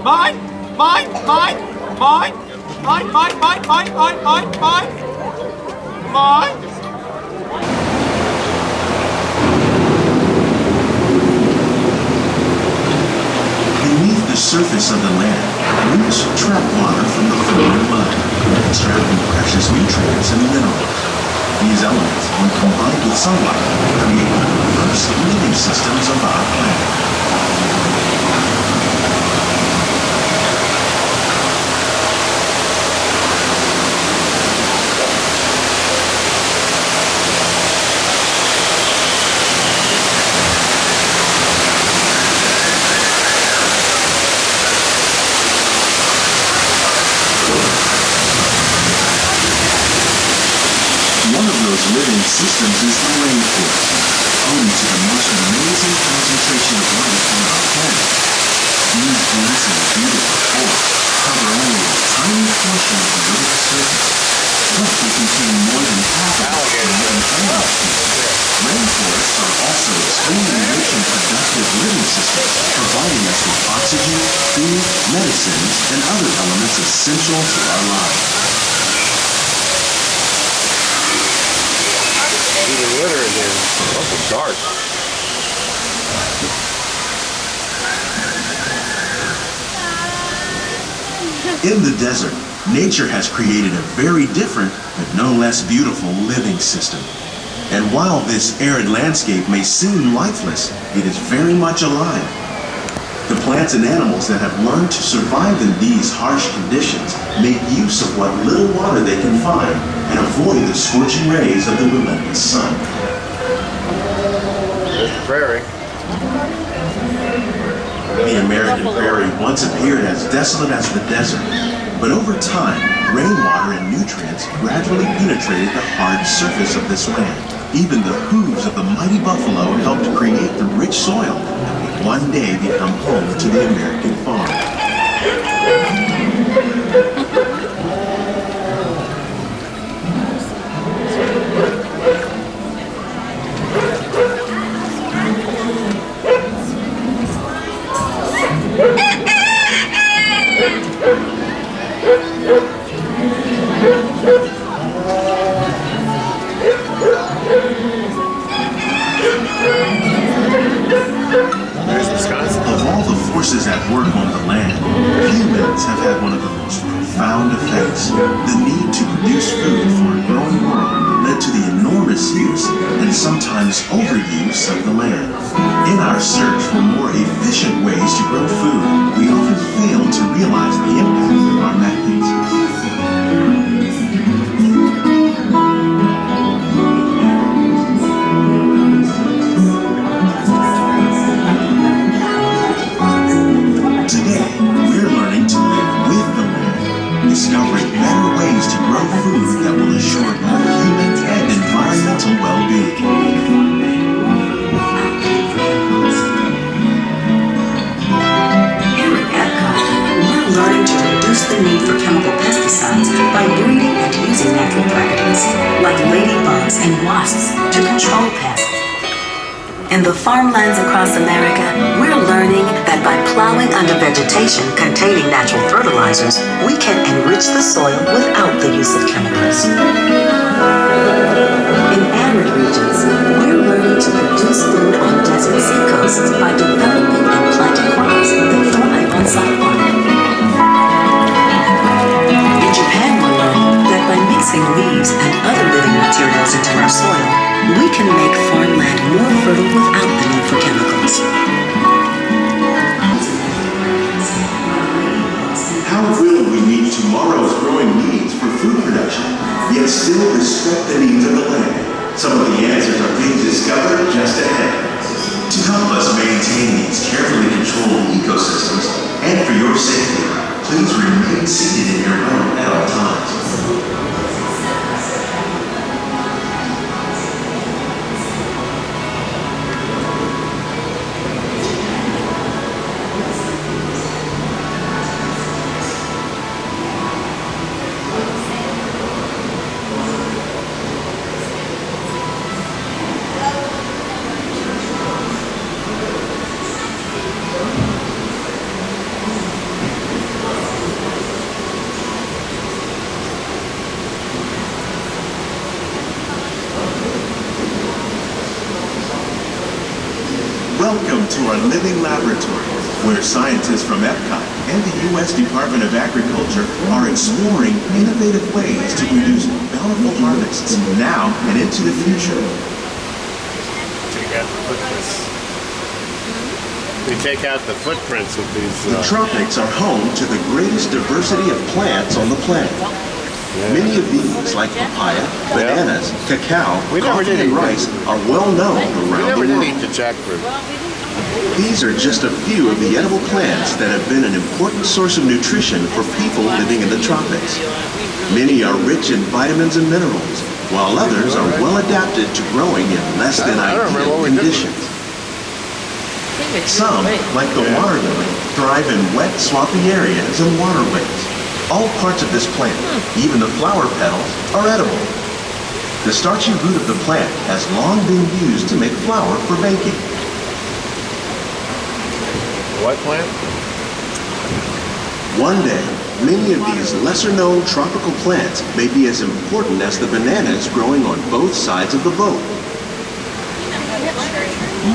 Mine! Mine! Mine! Mine! Mine! Mine! Mine! Mine! Mine! Mine! Mine! Mine! Beneath the surface of the land, roots trap water from the flowing mud, extracting precious nutrients and minerals. These elements, when combined with sunlight, create the diverse living systems of our planet. Living systems is the rainforest, home to the most amazing concentration of life on our planet. These dense and beautiful forests cover only a tiny portion of the Earth's surface, but they contain more than half of the plant and animal species. Rainforests are also extremely rich and productive living systems, providing us with oxygen, food, medicines, and other elements essential to our lives. Eating litter again. Awful dark. In the desert, nature has created a very different, but no less beautiful living system. And while this arid landscape may seem lifeless, it is very much alive. The plants and animals that have learned to survive in these harsh conditions make use of what little water they can find and avoid the scorching rays of the relentless sun. There's the prairie. The American prairie once appeared as desolate as the desert, but over time, rainwater and nutrients gradually penetrated the hard surface of this land. Even the hooves of the mighty buffalo helped create the rich soil that would one day become home to the American farm. Of all the forces at work on the land, humans have had one of the most profound effects. The need to produce food for a growing world led to the enormous use and sometimes overuse of the land. In our search for more efficient ways to grow food, we often fail to realize the impact of our methods. Discovering better ways to grow food that will assure both human and environmental well-being. Here at EPCOT, we're learning to reduce the need for chemical pesticides by breeding and using natural predators, like ladybugs and wasps, to control pests. In the farmlands across America, we're learning that by plowing under vegetation containing natural fertilizers, we can enrich the soil without the use of chemicals. In arid regions, we're learning to produce food on desert seacoasts by developing and planting crops that thrive on salt water. In Japan, we're learning that by mixing leaves and other living materials into our soil, we can make farmland more fertile without the need for chemicals. How will we meet tomorrow's growing needs for food production, yet still respect the needs of the land? Some of the answers are being discovered just ahead. To help us maintain these carefully controlled ecosystems, and for your safety, please remain seated in your home at all times. our living laboratory, where scientists from EPCOT and the U.S. Department of Agriculture are exploring innovative ways to produce bountiful harvests now and into the future. We take out the footprints of these. The tropics are home to the greatest diversity of plants on the planet. Many of these, like papaya, bananas, cacao, coffee, and rice, are well known around the world. Eat the jackfruit. These are just a few of the edible plants that have been an important source of nutrition for people living in the tropics. Many are rich in vitamins and minerals, while others are well adapted to growing in less than ideal conditions. Some, like the water lily, thrive in wet, swampy areas and waterways. All parts of this plant, even the flower petals, are edible. The starchy root of the plant has long been used to make flour for baking. What plant? One day, many of these lesser-known tropical plants may be as important as the bananas growing on both sides of the boat.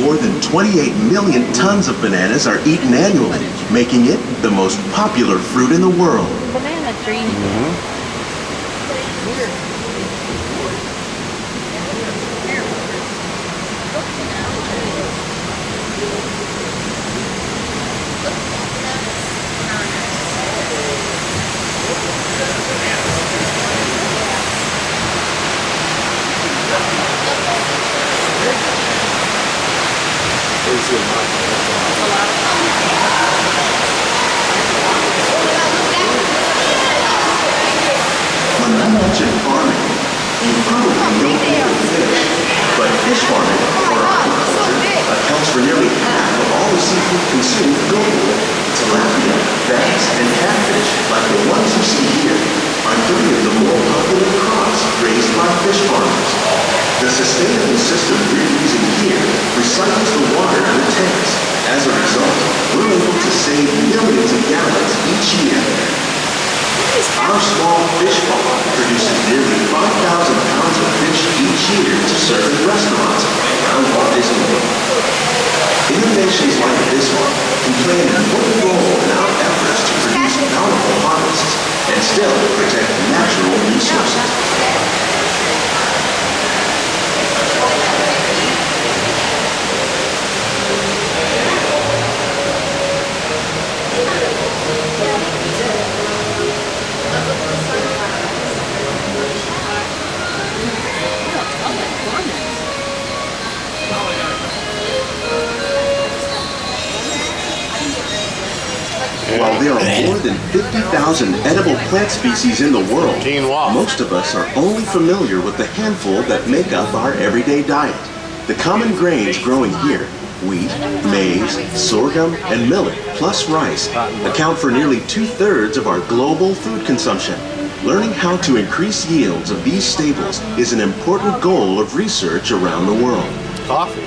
More than 28 million tons of bananas are eaten annually, making it the most popular fruit in the world. Banana tree. When I mention farming, you probably don't think of fish, but fish farming, or aquaculture, accounts for nearly half of all the seafood consumed globally. Tilapia, bass, and catfish, like the ones you see here, are 3 of the more popular crops raised by fish farmers. The sustainable system we're using here recycles the water in the tanks. As a result, we're able to save millions of gallons each year. Our small fish farm produces nearly 5,000 pounds of fish each year to serve in restaurants around Walt Disney World. Innovations like this one can play an important role in our efforts to produce bountiful harvests and still protect natural resources. While there are more than 50,000 edible plant species in the world, most of us are only familiar with the handful that make up our everyday diet. The common grains growing here, wheat, maize, sorghum, and millet, plus rice, account for nearly 2/3 of our global food consumption. Learning how to increase yields of these staples is an important goal of research around the world. Coffee.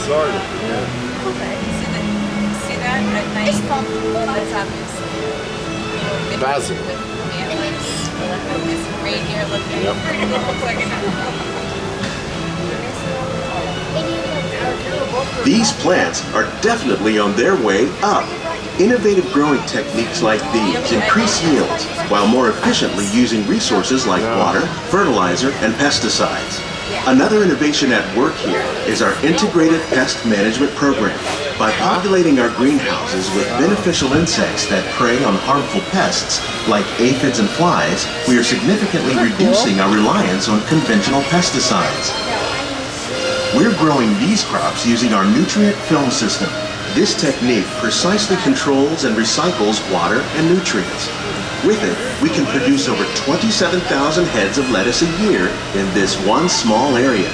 Sorry. Yeah. Okay. See that at night? It's called Basil. This reindeer looks like These plants are definitely on their way up. Innovative growing techniques like these increase yields while more efficiently using resources like water, fertilizer, and pesticides. Another innovation at work here is our integrated pest management program. By populating our greenhouses with beneficial insects that prey on harmful pests like aphids and flies, we are significantly reducing our reliance on conventional pesticides. We're growing these crops using our nutrient film system. This technique precisely controls and recycles water and nutrients. With it, we can produce over 27,000 heads of lettuce a year in this one small area.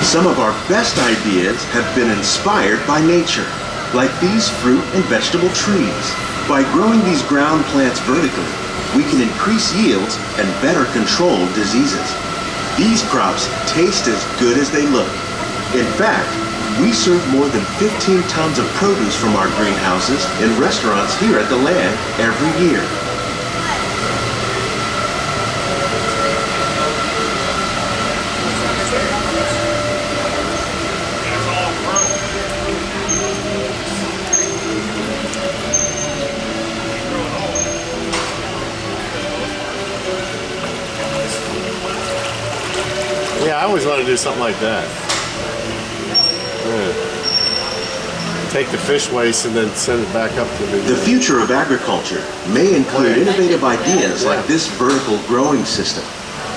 Some of our best ideas have been inspired by nature, like these fruit and vegetable trees. By growing these ground plants vertically, we can increase yields and better control diseases. These crops taste as good as they look. In fact, we serve more than 15 tons of produce from our greenhouses in restaurants here at the land every year. Yeah, I always want to do something like that. Yeah. Take the fish waste and then send it back up to The future of agriculture may include innovative ideas like this vertical growing system.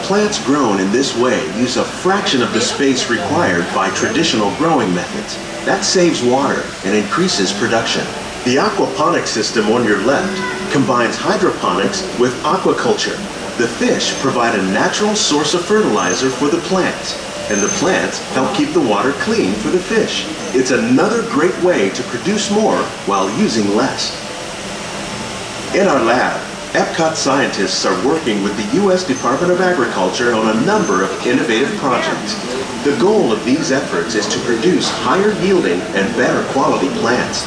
Plants grown in this way use a fraction of the space required by traditional growing methods. That saves water and increases production. The aquaponics system on your left combines hydroponics with aquaculture. The fish provide a natural source of fertilizer for the plants, and the plants help keep the water clean for the fish. It's another great way to produce more while using less. In our lab, EPCOT scientists are working with the U.S. Department of Agriculture on a number of innovative projects. The goal of these efforts is to produce higher yielding and better quality plants.